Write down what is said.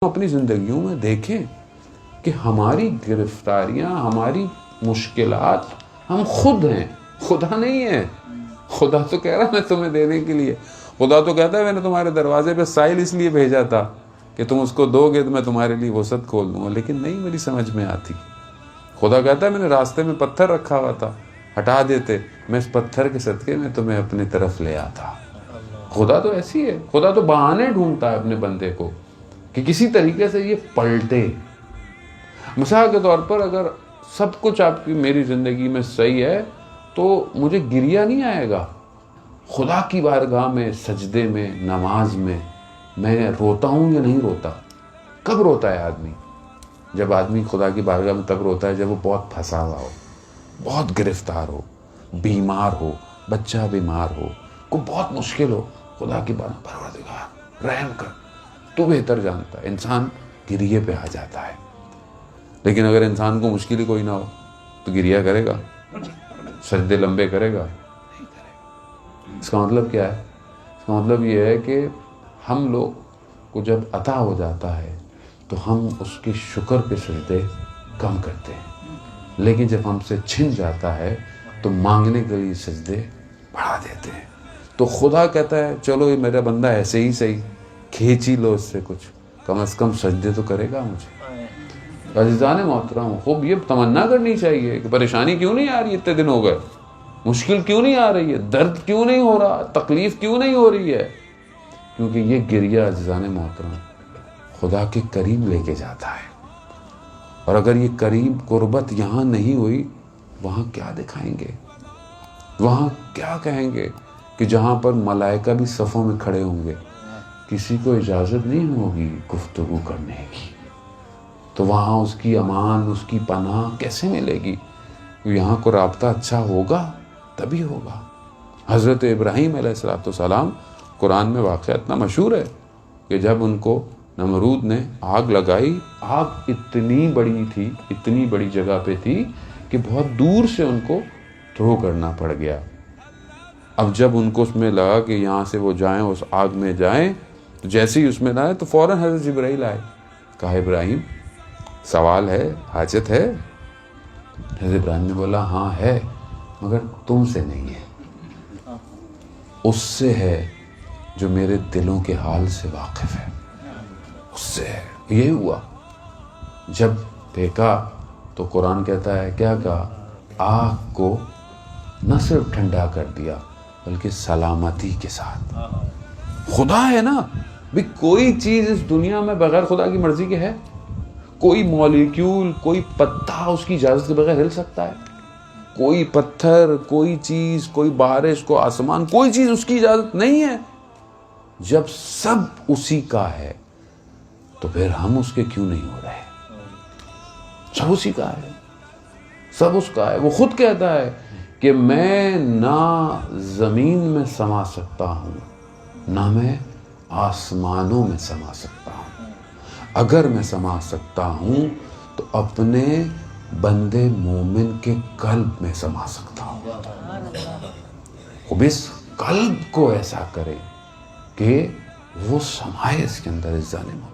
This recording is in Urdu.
اپنی زندگیوں میں دیکھیں کہ ہماری گرفتاریاں، ہماری مشکلات ہم خود ہیں، خدا نہیں ہے۔ خدا تو کہہ رہا میں تمہیں دینے کے لیے، خدا تو کہتا ہے میں نے تمہارے دروازے پہ سائل اس لیے بھیجا تھا کہ تم اس کو دو گے تو میں تمہارے لیے وسعت کھول دوں گا، لیکن نہیں میری سمجھ میں آتی۔ خدا کہتا ہے میں نے راستے میں پتھر رکھا ہوا تھا، ہٹا دیتے، میں اس پتھر کے صدقے میں تمہیں اپنی طرف لے آتا۔ خدا تو ایسی ہے، خدا تو بہانے ڈھونڈتا ہے اپنے بندے کو کہ کسی طریقے سے یہ پلٹے۔ مثال کے طور پر اگر سب کچھ آپ کی میری زندگی میں صحیح ہے تو مجھے گریہ نہیں آئے گا۔ خدا کی بارگاہ میں، سجدے میں، نماز میں روتا ہوں یا نہیں روتا؟ کب روتا ہے آدمی؟ جب آدمی خدا کی بارگاہ میں تب روتا ہے جب وہ بہت پھنسا ہوا ہو، بہت گرفتار ہو، بیمار ہو، بچہ بیمار ہو، کوئی بہت مشکل ہو۔ خدا کی بارگاہ، پروردگار رحم کر، تو بہتر جانتا ہے، انسان گریہ پہ آ جاتا ہے۔ لیکن اگر انسان کو مشکل ہی کوئی نہ ہو تو گریہ کرے گا؟ سجدے لمبے کرے گا؟ نہیں کرے گا۔ اس کا مطلب کیا ہے؟ اس کا مطلب یہ ہے کہ ہم لوگ کو جب عطا ہو جاتا ہے تو ہم اس کی شکر کے سجدے کم کرتے ہیں، لیکن جب ہم سے چھن جاتا ہے تو مانگنے کے لیے سجدے بڑھا دیتے ہیں۔ تو خدا کہتا ہے چلو یہ میرا بندہ ایسے ہی صحیح، کھینچ ہی لو اس سے کچھ، کم از کم سجدے تو کرے گا مجھے۔ عزیزان محترم، خوب یہ تمنا کرنی چاہیے کہ پریشانی کیوں نہیں آ رہی، اتنے دن ہو گئے، مشکل کیوں نہیں آ رہی ہے، درد کیوں نہیں ہو رہا، تکلیف کیوں نہیں ہو رہی ہے؟ کیونکہ یہ گریہ عزیزان محترم خدا کے قریب لے کے جاتا ہے، اور اگر یہ قریب قربت یہاں نہیں ہوئی، وہاں کیا دکھائیں گے؟ وہاں کیا کہیں گے کہ جہاں پر ملائکہ بھی صفوں میں کھڑے ہوں گے، کسی کو اجازت نہیں ہوگی گفتگو کرنے کی، تو وہاں اس کی امان، اس کی پناہ کیسے ملے گی؟ یہاں کو رابطہ اچھا ہوگا تبھی ہوگا۔ حضرت ابراہیم علیہ السلام، قرآن میں واقعہ اتنا مشہور ہے کہ جب ان کو نمرود نے آگ لگائی، آگ اتنی بڑی تھی، اتنی بڑی جگہ پہ تھی کہ بہت دور سے ان کو تھرو کرنا پڑ گیا۔ اب جب ان کو اس میں لگا کہ یہاں سے وہ جائیں، اس آگ میں جائیں، تو جیسے ہی اس میں لائے تو فوراً حضرت جبرائیل آئے، کہا ابراہیم سوال ہے، حاجت ہے؟ حضرت ابراہیم نے بولا ہاں ہے، مگر تم سے نہیں ہے، اس سے ہے جو میرے دلوں کے حال سے واقف ہے، اس سے ہے۔ یہی ہوا، جب دیکھا تو قرآن کہتا ہے کیا کہا؟ آگ کو نہ صرف ٹھنڈا کر دیا بلکہ سلامتی کے ساتھ۔ خدا ہے نا بھی، کوئی چیز اس دنیا میں بغیر خدا کی مرضی کے ہے؟ کوئی مالیکیول، کوئی پتا اس کی اجازت کے بغیر ہل سکتا ہے؟ کوئی پتھر، کوئی چیز، کوئی بارش، کوئی آسمان، کوئی چیز اس کی اجازت نہیں ہے۔ جب سب اسی کا ہے تو پھر ہم اس کے کیوں نہیں ہو رہے؟ سب اسی کا ہے، سب اس کا ہے۔ وہ خود کہتا ہے کہ میں نہ زمین میں سما سکتا ہوں، نہ میں آسمانوں میں سما سکتا ہوں۔ اگر میں سما سکتا ہوں تو اپنے بندے مومن کے قلب میں سما سکتا ہوں۔ اب اس قلب کو ایسا کرے کہ وہ سمائے اس کے اندر، اس جانے میں